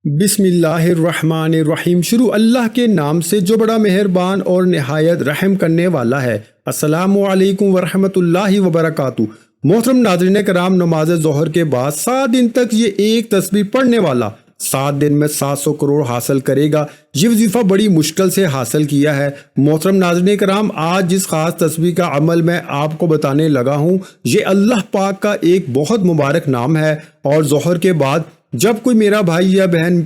بسم اللہ الرحمن الرحیم۔ شروع اللہ کے نام سے جو بڑا مہربان اور نہایت رحم کرنے والا ہے۔ السلام علیکم ورحمۃ اللہ وبرکاتہ۔ محترم ناظرین کرام، نماز ظہر کے بعد 7 دن تک یہ ایک تسبیح پڑھنے والا 7 دن میں 700 کروڑ حاصل کرے گا۔ یہ وظیفہ بڑی مشکل سے حاصل کیا ہے۔ محترم ناظرین کرام، آج جس خاص تسبیح کا عمل میں آپ کو بتانے لگا ہوں، یہ اللہ پاک کا ایک بہت مبارک نام ہے، اور ظہر کے بعد جب کوئی میرا بھائی یا بہن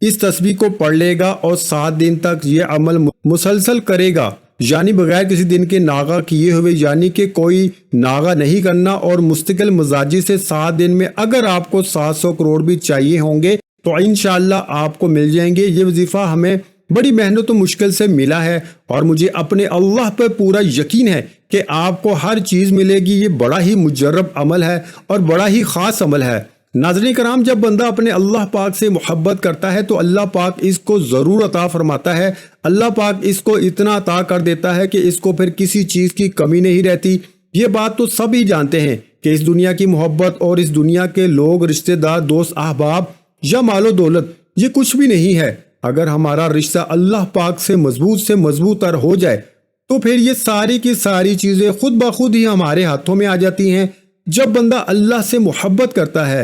اس تسبیح کو پڑھ لے گا اور 7 دن تک یہ عمل مسلسل کرے گا، یعنی بغیر کسی دن کے ناغہ کیے ہوئے، یعنی کہ کوئی ناغہ نہیں کرنا، اور مستقل مزاجی سے 7 دن میں اگر آپ کو 700 کروڑ بھی چاہیے ہوں گے تو انشاءاللہ آپ کو مل جائیں گے۔ یہ وظیفہ ہمیں بڑی محنت و مشکل سے ملا ہے، اور مجھے اپنے اللہ پر پورا یقین ہے کہ آپ کو ہر چیز ملے گی۔ یہ بڑا ہی مجرب عمل ہے اور بڑا ہی خاص عمل ہے۔ ناظرین کرام، جب بندہ اپنے اللہ پاک سے محبت کرتا ہے تو اللہ پاک اس کو ضرور عطا فرماتا ہے۔ اللہ پاک اس کو اتنا عطا کر دیتا ہے کہ اس کو پھر کسی چیز کی کمی نہیں رہتی۔ یہ بات تو سب ہی جانتے ہیں کہ اس دنیا کی محبت اور اس دنیا کے لوگ، رشتہ دار، دوست، احباب یا مال و دولت، یہ کچھ بھی نہیں ہے۔ اگر ہمارا رشتہ اللہ پاک سے مضبوط تر ہو جائے تو پھر یہ ساری کی ساری چیزیں خود بخود ہی ہمارے ہاتھوں میں آ جاتی ہیں۔ جب بندہ اللہ سے محبت کرتا ہے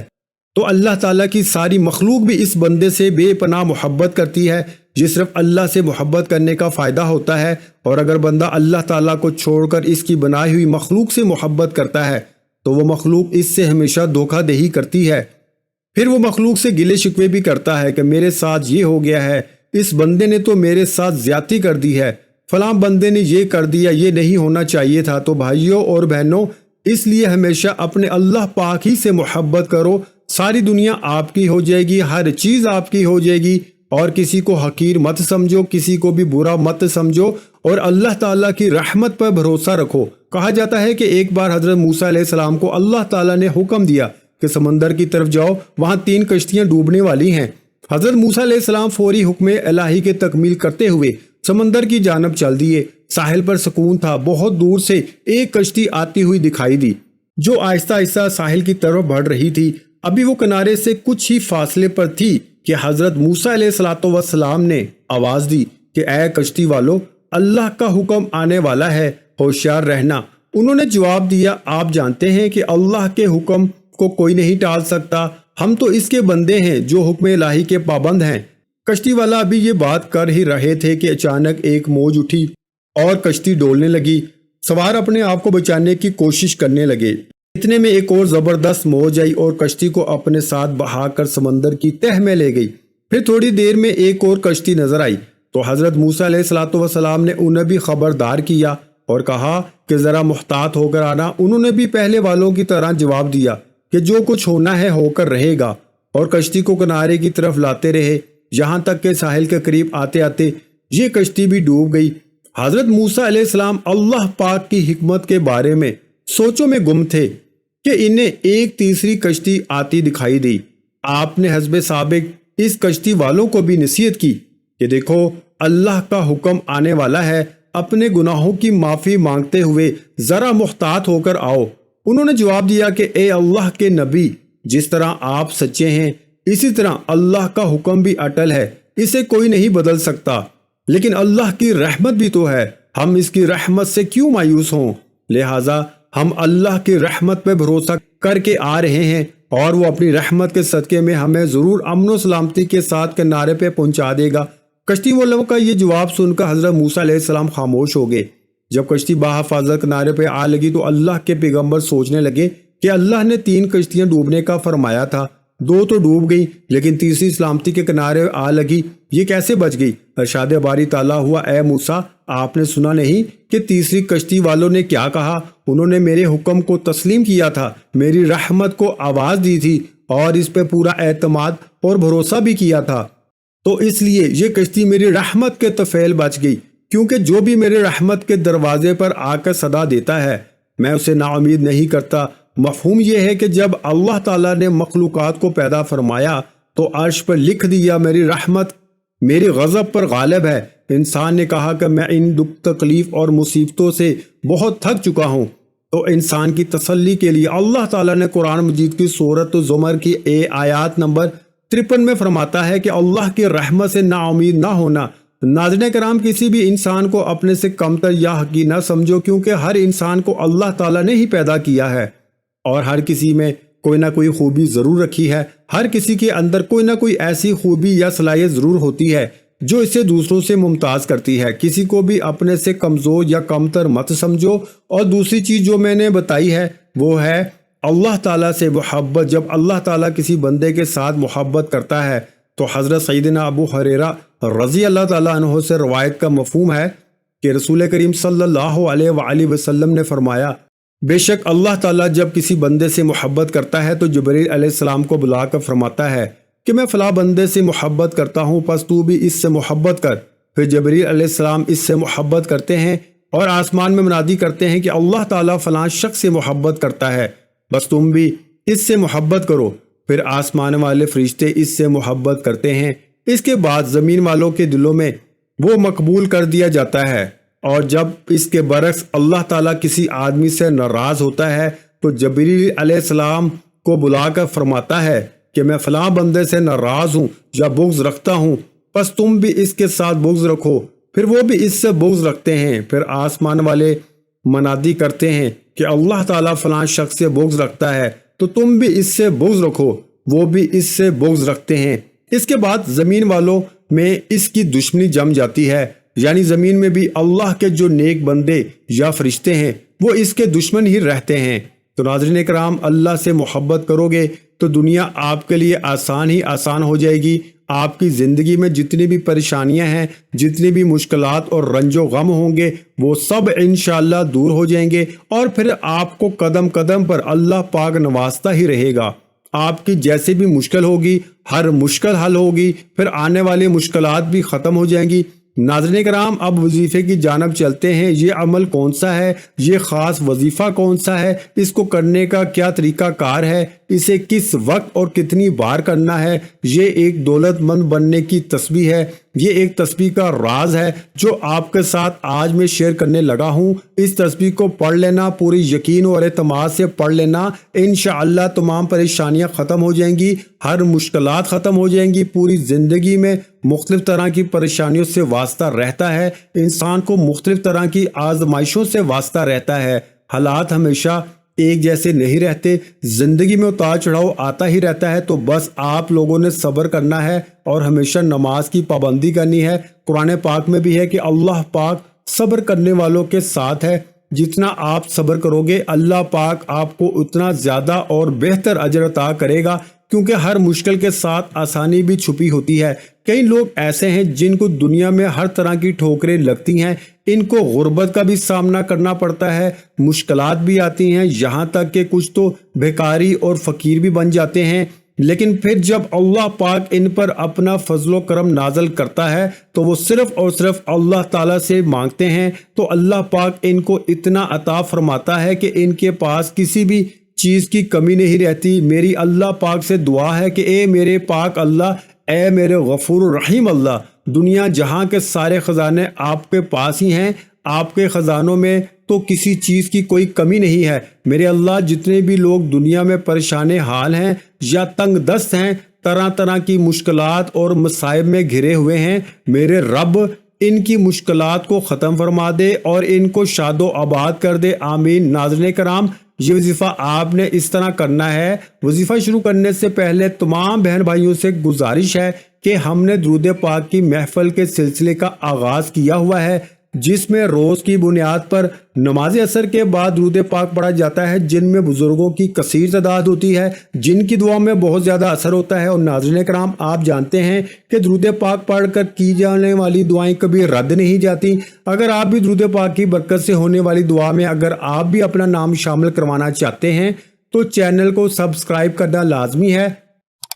تو اللہ تعالیٰ کی ساری مخلوق بھی اس بندے سے بے پناہ محبت کرتی ہے۔ یہ صرف اللہ سے محبت کرنے کا فائدہ ہوتا ہے، اور اگر بندہ اللہ تعالیٰ کو چھوڑ کر اس کی بنائی ہوئی مخلوق سے محبت کرتا ہے تو وہ مخلوق اس سے ہمیشہ دھوکہ دہی کرتی ہے۔ پھر وہ مخلوق سے گلے شکوے بھی کرتا ہے کہ میرے ساتھ یہ ہو گیا ہے، اس بندے نے تو میرے ساتھ زیادتی کر دی ہے، فلاں بندے نے یہ کر دیا، یہ نہیں ہونا چاہیے تھا۔ تو بھائیوں اور بہنوں، اس لیے ہمیشہ اپنے اللہ پاک ہی سے محبت کرو۔ ساری دنیا آپ کی ہو جائے گی، ہر چیز آپ کی ہو جائے گی، اور کسی کو حقیر مت سمجھو، کسی کو بھی برا مت سمجھو، اور اللہ تعالیٰ کی رحمت پر بھروسہ رکھو۔ کہا جاتا ہے کہ ایک بار حضرت موسیٰ علیہ السلام کو اللہ تعالیٰ نے حکم دیا کہ سمندر کی طرف جاؤ، وہاں 3 کشتیاں ڈوبنے والی ہیں۔ حضرت موسیٰ علیہ السلام فوری حکم الہی کے تکمیل کرتے ہوئے سمندر کی جانب چل دیے۔ ساحل پر سکون تھا۔ بہت دور سے ایک کشتی آتی ہوئی دکھائی دی جو آہستہ آہستہ ساحل کی طرف بڑھ رہی تھی۔ ابھی وہ کنارے سے کچھ ہی فاصلے پر تھی کہ حضرت موسیٰ علیہ السلام نے آواز دی کہ اے کشتی والو، اللہ کا حکم آنے والا ہے، ہوشیار رہنا۔ انہوں نے جواب دیا، آپ جانتے ہیں کہ اللہ کے حکم کو کوئی نہیں ٹال سکتا، ہم تو اس کے بندے ہیں جو حکم الہی کے پابند ہیں۔ کشتی والا ابھی یہ بات کر ہی رہے تھے کہ اچانک ایک موج اٹھی اور کشتی ڈولنے لگی۔ سوار اپنے آپ کو بچانے کی کوشش کرنے لگے۔ اتنے میں ایک اور زبردست موج آئی اور کشتی کو اپنے ساتھ بہا کر سمندر کی تہ میں لے گئی۔ پھر تھوڑی دیر میں ایک اور کشتی نظر آئی تو حضرت موسیٰ علیہ السلام نے انہیں بھی خبردار کیا اور کہا کہ ذرا محتاط ہو کر آنا۔ انہوں نے بھی پہلے والوں کی طرح جواب دیا کہ جو کچھ ہونا ہے ہو کر رہے گا، اور کشتی کو کنارے کی طرف لاتے رہے، یہاں تک کہ ساحل کے قریب آتے آتے یہ کشتی بھی ڈوب گئی۔ حضرت موسیٰ علیہ السلام اللہ پاک کی حکمت کے بارے میں سوچوں میں گم تھے کہ انہیں ایک تیسری کشتی آتی دکھائی دی۔ آپ نے حسب سابق اس کشتی والوں کو بھی نصیحت کی کہ دیکھو، اللہ کا حکم آنے والا ہے، اپنے گناہوں کی معافی مانگتے ہوئے ذرا محتاط ہو کر آؤ۔ انہوں نے جواب دیا کہ اے اللہ کے نبی، جس طرح آپ سچے ہیں اسی طرح اللہ کا حکم بھی اٹل ہے، اسے کوئی نہیں بدل سکتا، لیکن اللہ کی رحمت بھی تو ہے، ہم اس کی رحمت سے کیوں مایوس ہوں؟ لہٰذا ہم اللہ کی رحمت پہ بھروسہ کر کے آ رہے ہیں، اور وہ اپنی رحمت کے صدقے میں ہمیں ضرور امن و سلامتی کے ساتھ کنارے پہ پہنچا دے گا۔ کشتی والوں کا یہ جواب سن کر حضرت موسیٰ علیہ السلام خاموش ہو گئے۔ جب کشتی بحفاظت کنارے پہ آ لگی تو اللہ کے پیغمبر سوچنے لگے کہ اللہ نے 3 کشتیاں ڈوبنے کا فرمایا تھا، 2 تو ڈوب گئی لیکن تیسری سلامتی کے کنارے آ لگی، یہ کیسے بچ گئی؟ ارشاد باری تعالیٰ ہوا، اے موسیٰ، آپ نے سنا نہیں کہ تیسری کشتی والوں نے کیا کہا؟ انہوں نے میرے حکم کو تسلیم کیا تھا، میری رحمت کو آواز دی تھی، اور اس پہ پورا اعتماد اور بھروسہ بھی کیا تھا، تو اس لیے یہ کشتی میری رحمت کے طفیل بچ گئی، کیونکہ جو بھی میرے رحمت کے دروازے پر آ کر صدا دیتا ہے میں اسے نا امید نہیں کرتا۔ مفہوم یہ ہے کہ جب اللہ تعالیٰ نے مخلوقات کو پیدا فرمایا تو عرش پر لکھ دیا میری رحمت میری غضب پر غالب ہے۔ انسان نے کہا کہ میں ان دکھ تکلیف اور مصیبتوں سے بہت تھک چکا ہوں، تو انسان کی تسلی کے لیے اللہ تعالیٰ نے قرآن مجید کی سورۃ زمر کی آیات نمبر 53 میں فرماتا ہے کہ اللہ کی رحمت سے نا امید نہ ہونا۔ ناظرین کرام، کسی بھی انسان کو اپنے سے کمتر یا حقیر نہ سمجھو، کیونکہ ہر انسان کو اللہ تعالیٰ نے ہی پیدا کیا ہے اور ہر کسی میں کوئی نہ کوئی خوبی ضرور رکھی ہے۔ ہر کسی کے اندر کوئی نہ کوئی ایسی خوبی یا صلاحیت ضرور ہوتی ہے جو اسے دوسروں سے ممتاز کرتی ہے۔ کسی کو بھی اپنے سے کمزور یا کمتر مت سمجھو۔ اور دوسری چیز جو میں نے بتائی ہے وہ ہے اللہ تعالیٰ سے محبت۔ جب اللہ تعالیٰ کسی بندے کے ساتھ محبت کرتا ہے تو حضرت سیدنا ابو ہریرہ رضی اللہ تعالیٰ عنہ سے روایت کا مفہوم ہے کہ رسول کریم صلی اللہ علیہ وآلہ وسلم نے فرمایا، بے شک اللہ تعالیٰ جب کسی بندے سے محبت کرتا ہے تو جبریل علیہ السلام کو بلا کر فرماتا ہے کہ میں فلاں بندے سے محبت کرتا ہوں، پس تو بھی اس سے محبت کر۔ پھر جبریل علیہ السلام اس سے محبت کرتے ہیں اور آسمان میں منادی کرتے ہیں کہ اللہ تعالیٰ فلاں شخص سے محبت کرتا ہے، بس تم بھی اس سے محبت کرو۔ پھر آسمان والے فرشتے اس سے محبت کرتے ہیں۔ اس کے بعد زمین والوں کے دلوں میں وہ مقبول کر دیا جاتا ہے، اور جب اس کے برعکس اللہ تعالیٰ کسی آدمی سے ناراض ہوتا ہے تو جبریل علیہ السلام کو بلا کر فرماتا ہے کہ میں فلاں بندے سے ناراض ہوں یا بغض رکھتا ہوں، پس تم بھی اس کے ساتھ بغض رکھو۔ پھر وہ بھی اس سے بغض رکھتے ہیں۔ پھر آسمان والے منادی کرتے ہیں کہ اللہ تعالیٰ فلاں شخص سے بغض رکھتا ہے تو تم بھی اس سے بغض رکھو، وہ بھی اس سے بغض رکھتے ہیں۔ اس کے بعد زمین والوں میں اس کی دشمنی جم جاتی ہے، یعنی زمین میں بھی اللہ کے جو نیک بندے یا فرشتے ہیں وہ اس کے دشمن ہی رہتے ہیں۔ تو ناظرین کرام، اللہ سے محبت کرو گے تو دنیا آپ کے لیے آسان ہی آسان ہو جائے گی۔ آپ کی زندگی میں جتنی بھی پریشانیاں ہیں، جتنی بھی مشکلات اور رنج و غم ہوں گے، وہ سب انشاءاللہ دور ہو جائیں گے، اور پھر آپ کو قدم قدم پر اللہ پاک نوازتا ہی رہے گا۔ آپ کی جیسے بھی مشکل ہوگی، ہر مشکل حل ہوگی، پھر آنے والی مشکلات بھی ختم ہو جائیں گی۔ ناظرین کرام، اب وظیفے کی جانب چلتے ہیں۔ یہ عمل کون سا ہے؟ یہ خاص وظیفہ کون سا ہے؟ اس کو کرنے کا کیا طریقہ کار ہے؟ اسے کس وقت اور کتنی بار کرنا ہے؟ یہ ایک دولت مند بننے کی تسبیح ہے۔ یہ ایک تسبیح کا راز ہے جو آپ کے ساتھ آج میں شیئر کرنے لگا ہوں۔ اس تسبیح کو پڑھ لینا، پوری یقین اور اعتماد سے پڑھ لینا، انشاءاللہ تمام پریشانیاں ختم ہو جائیں گی، ہر مشکلات ختم ہو جائیں گی۔ پوری زندگی میں مختلف طرح کی پریشانیوں سے واسطہ رہتا ہے، انسان کو مختلف طرح کی آزمائشوں سے واسطہ رہتا ہے۔ حالات ہمیشہ ایک جیسے نہیں رہتے، زندگی میں اتار چڑھاؤ آتا ہی رہتا ہے۔ تو بس آپ لوگوں نے صبر کرنا ہے اور ہمیشہ نماز کی پابندی کرنی ہے۔ قرآن پاک میں بھی ہے کہ اللہ پاک صبر کرنے والوں کے ساتھ ہے۔ جتنا آپ صبر کرو گے اللہ پاک آپ کو اتنا زیادہ اور بہتر اجر عطا کرے گا، کیونکہ ہر مشکل کے ساتھ آسانی بھی چھپی ہوتی ہے۔ کئی لوگ ایسے ہیں جن کو دنیا میں ہر طرح کی ٹھوکریں لگتی ہیں، ان کو غربت کا بھی سامنا کرنا پڑتا ہے، مشکلات بھی آتی ہیں، یہاں تک کہ کچھ تو بھیکاری اور فقیر بھی بن جاتے ہیں۔ لیکن پھر جب اللہ پاک ان پر اپنا فضل و کرم نازل کرتا ہے تو وہ صرف اور صرف اللہ تعالیٰ سے مانگتے ہیں، تو اللہ پاک ان کو اتنا عطا فرماتا ہے کہ ان کے پاس کسی بھی چیز کی کمی نہیں رہتی۔ میری اللہ پاک سے دعا ہے کہ اے میرے پاک اللہ، اے میرے غفور الرحیم اللہ، دنیا جہاں کے سارے خزانے آپ کے پاس ہی ہیں، آپ کے خزانوں میں تو کسی چیز کی کوئی کمی نہیں ہے۔ میرے اللہ، جتنے بھی لوگ دنیا میں پریشان حال ہیں یا تنگ دست ہیں، طرح طرح کی مشکلات اور مصائب میں گھرے ہوئے ہیں، میرے رب ان کی مشکلات کو ختم فرما دے اور ان کو شاد و آباد کر دے، آمین۔ ناظرین کرام، یہ وظیفہ آپ نے اس طرح کرنا ہے۔ وظیفہ شروع کرنے سے پہلے تمام بہن بھائیوں سے گزارش ہے کہ ہم نے درود پاک کی محفل کے سلسلے کا آغاز کیا ہوا ہے، جس میں روز کی بنیاد پر نماز عصر کے بعد درود پاک پڑھا جاتا ہے، جن میں بزرگوں کی کثیر تعداد ہوتی ہے، جن کی دعا میں بہت زیادہ اثر ہوتا ہے۔ اور ناظرین کرام، آپ جانتے ہیں کہ درود پاک پڑھ کر کی جانے والی دعائیں کبھی رد نہیں جاتی۔ اگر آپ بھی درود پاک کی برکت سے ہونے والی دعا میں اگر آپ بھی اپنا نام شامل کروانا چاہتے ہیں تو چینل کو سبسکرائب کرنا لازمی ہے،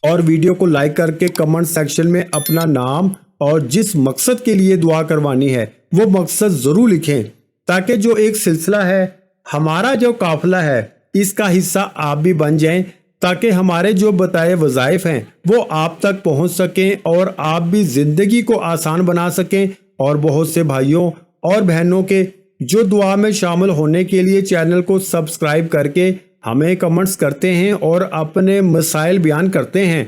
اور ویڈیو کو لائک کر کے کمنٹ سیکشن میں اپنا نام اور جس مقصد کے لیے دعا کروانی ہے وہ مقصد ضرور لکھیں، تاکہ جو ایک سلسلہ ہے، ہمارا جو قافلہ ہے، اس کا حصہ آپ بھی بن جائیں، تاکہ ہمارے جو بتائے وظائف ہیں وہ آپ تک پہنچ سکیں اور آپ بھی زندگی کو آسان بنا سکیں۔ اور بہت سے بھائیوں اور بہنوں کے جو دعا میں شامل ہونے کے لیے چینل کو سبسکرائب کر کے ہمیں کمنٹس کرتے ہیں اور اپنے مسائل بیان کرتے ہیں،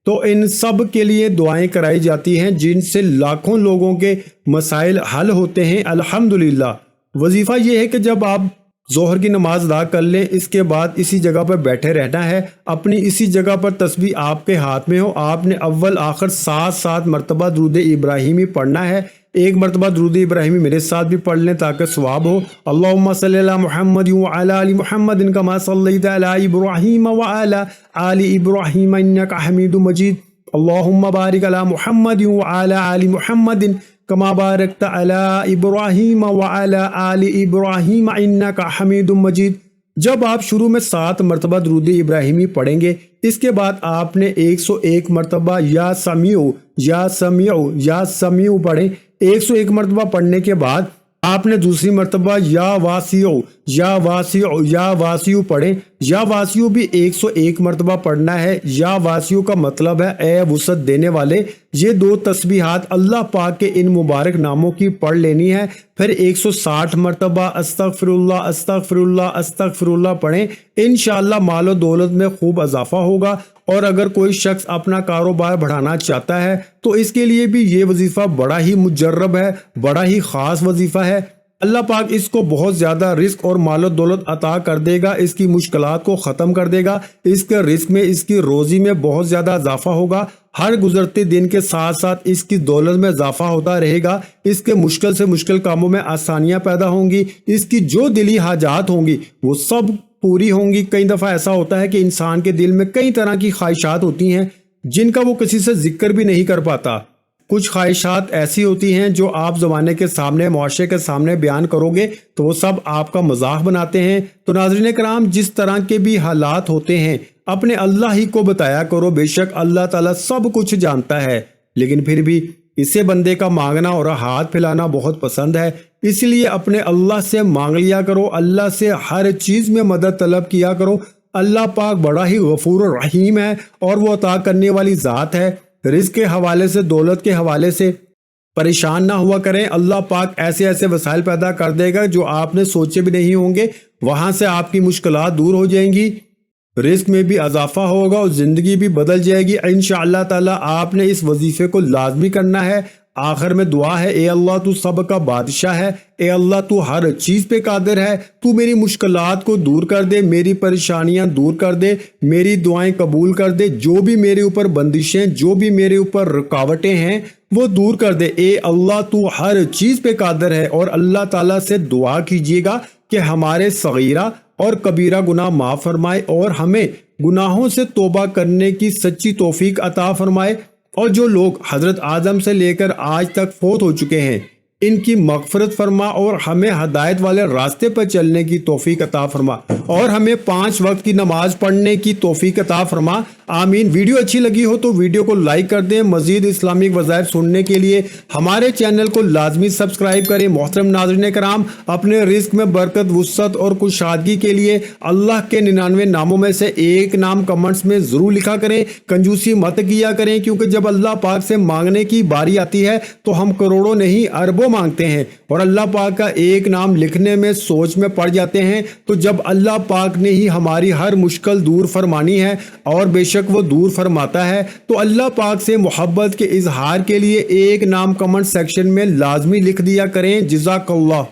تو ان سب کے لیے دعائیں کرائی جاتی ہیں جن سے لاکھوں لوگوں کے مسائل حل ہوتے ہیں الحمدللہ۔ وظیفہ یہ ہے کہ جب آپ ظہر کی نماز ادا کر لیں، اس کے بعد اسی جگہ پر بیٹھے رہنا ہے، اپنی اسی جگہ پر تسبیح آپ کے ہاتھ میں ہو، آپ نے اول آخر 7 مرتبہ درود ابراہیمی پڑھنا ہے۔ ایک مرتبہ درود ابراہیمی میرے ساتھ بھی پڑھ لیں تاکہ ثواب ہو۔ اللہم صلی علی محمد وعلی آل محمد کما صلیت علی ابراہیم وعلی آل ابراہیم انک حمید مجید۔ اللہم بارک علی محمد وعلی آل محمد کما بارکت علی ابراہیم وعلی آل ابراہیم انک حمید مجید۔ جب آپ شروع میں 7 مرتبہ درود ابراہیمی پڑھیں گے، اس کے بعد آپ نے 101 مرتبہ یا سمیع یا سمیع یا سمیع پڑھیں۔ 101 مرتبہ پڑھنے کے بعد آپ نے دوسری مرتبہ یا واسع یا واسع یا واسع پڑھیں۔ یا واسع بھی 101 مرتبہ پڑھنا ہے۔ یا واسع کا مطلب ہے اے وسعت دینے والے۔ یہ 2 تسبیحات اللہ پاک کے ان مبارک ناموں کی پڑھ لینی ہے۔ پھر 160 مرتبہ استغفر اللہ استغفر اللہ استغفر اللہ پڑھیں۔ انشاءاللہ مال و دولت میں خوب اضافہ ہوگا۔ اور اگر کوئی شخص اپنا کاروبار بڑھانا چاہتا ہے تو اس کے لیے بھی یہ وظیفہ بڑا ہی مجرب ہے، بڑا ہی خاص وظیفہ ہے۔ اللہ پاک اس کو بہت زیادہ رزق اور مال و دولت عطا کر دے گا، اس کی مشکلات کو ختم کر دے گا، اس کے رزق میں، اس کی روزی میں بہت زیادہ اضافہ ہوگا۔ ہر گزرتے دن کے ساتھ ساتھ اس کی دولت میں اضافہ ہوتا رہے گا، اس کے مشکل سے مشکل کاموں میں آسانیاں پیدا ہوں گی، اس کی جو دلی حاجات ہوں گی وہ سب پوری ہوں گی۔ کئی دفعہ ایسا ہوتا ہے کہ انسان کے دل میں کئی طرح کی خواہشات ہوتی ہیں جن کا وہ کسی سے ذکر بھی نہیں کر پاتا۔ کچھ خواہشات ایسی ہوتی ہیں جو آپ زمانے کے سامنے، معاشرے کے سامنے بیان کرو گے تو وہ سب آپ کا مذاق بناتے ہیں۔ تو ناظرین کرام، جس طرح کے بھی حالات ہوتے ہیں اپنے اللہ ہی کو بتایا کرو، بے شک اللہ تعالیٰ سب کچھ جانتا ہے، لیکن پھر بھی اسے بندے کا مانگنا اور ہاتھ پھیلانا بہت پسند ہے۔ اس لیے اپنے اللہ سے مانگ لیا کرو، اللہ سے ہر چیز میں مدد طلب کیا کرو۔ اللہ پاک بڑا ہی غفور و رحیم ہے اور وہ عطا کرنے والی ذات ہے۔ رزق کے حوالے سے، دولت کے حوالے سے پریشان نہ ہوا کریں۔ اللہ پاک ایسے ایسے وسائل پیدا کر دے گا جو آپ نے سوچے بھی نہیں ہوں گے، وہاں سے آپ کی مشکلات دور ہو جائیں گی، رزق میں بھی اضافہ ہوگا اور زندگی بھی بدل جائے گی انشاءاللہ تعالی۔ آپ نے اس وظیفے کو لازمی کرنا ہے۔ آخر میں دعا ہے، اے اللہ تو سب کا بادشاہ ہے، اے اللہ تو ہر چیز پہ قادر ہے، تو میری مشکلات کو دور کر دے، میری پریشانیاں دور کر دے، میری دعائیں قبول کر دے، جو بھی میرے اوپر بندشیں، جو بھی میرے اوپر رکاوٹیں ہیں وہ دور کر دے۔ اے اللہ تو ہر چیز پہ قادر ہے۔ اور اللہ تعالیٰ سے دعا کیجیے گا کہ ہمارے صغیرہ اور کبیرہ گناہ معاف فرمائے اور ہمیں گناہوں سے توبہ کرنے کی سچی توفیق عطا فرمائے، اور جو لوگ حضرت آدم سے لے کر آج تک فوت ہو چکے ہیں ان کی مغفرت فرما اور ہمیں ہدایت والے راستے پر چلنے کی توفیق عطا فرما، اور ہمیں 5 وقت کی نماز پڑھنے کی توفیق عطا فرما، آمین۔ ویڈیو اچھی لگی ہو تو ویڈیو کو لائک کر دیں۔ مزید اسلامک وظائف سننے کے لیے ہمارے چینل کو لازمی سبسکرائب کریں۔ محترم ناظرین کرام، اپنے رزق میں برکت، وسعت اور کشادگی کے لیے اللہ کے 99 ناموں میں سے ایک نام کمنٹس میں ضرور لکھا کریں۔ کنجوسی مت کیا کریں، کیونکہ جب اللہ پاک سے مانگنے کی باری آتی ہے تو ہم کروڑوں نہیں اربوں مانگتے ہیں، اور اللہ پاک کا ایک نام لکھنے میں، سوچ میں پڑ جاتے ہیں۔ تو جب اللہ پاک نے ہی ہماری ہر مشکل دور فرمانی ہے، اور بے شک وہ دور فرماتا ہے، تو اللہ پاک سے محبت کے اظہار کے لیے ایک نام کمنٹ سیکشن میں لازمی لکھ دیا کریں۔ جزاک اللہ۔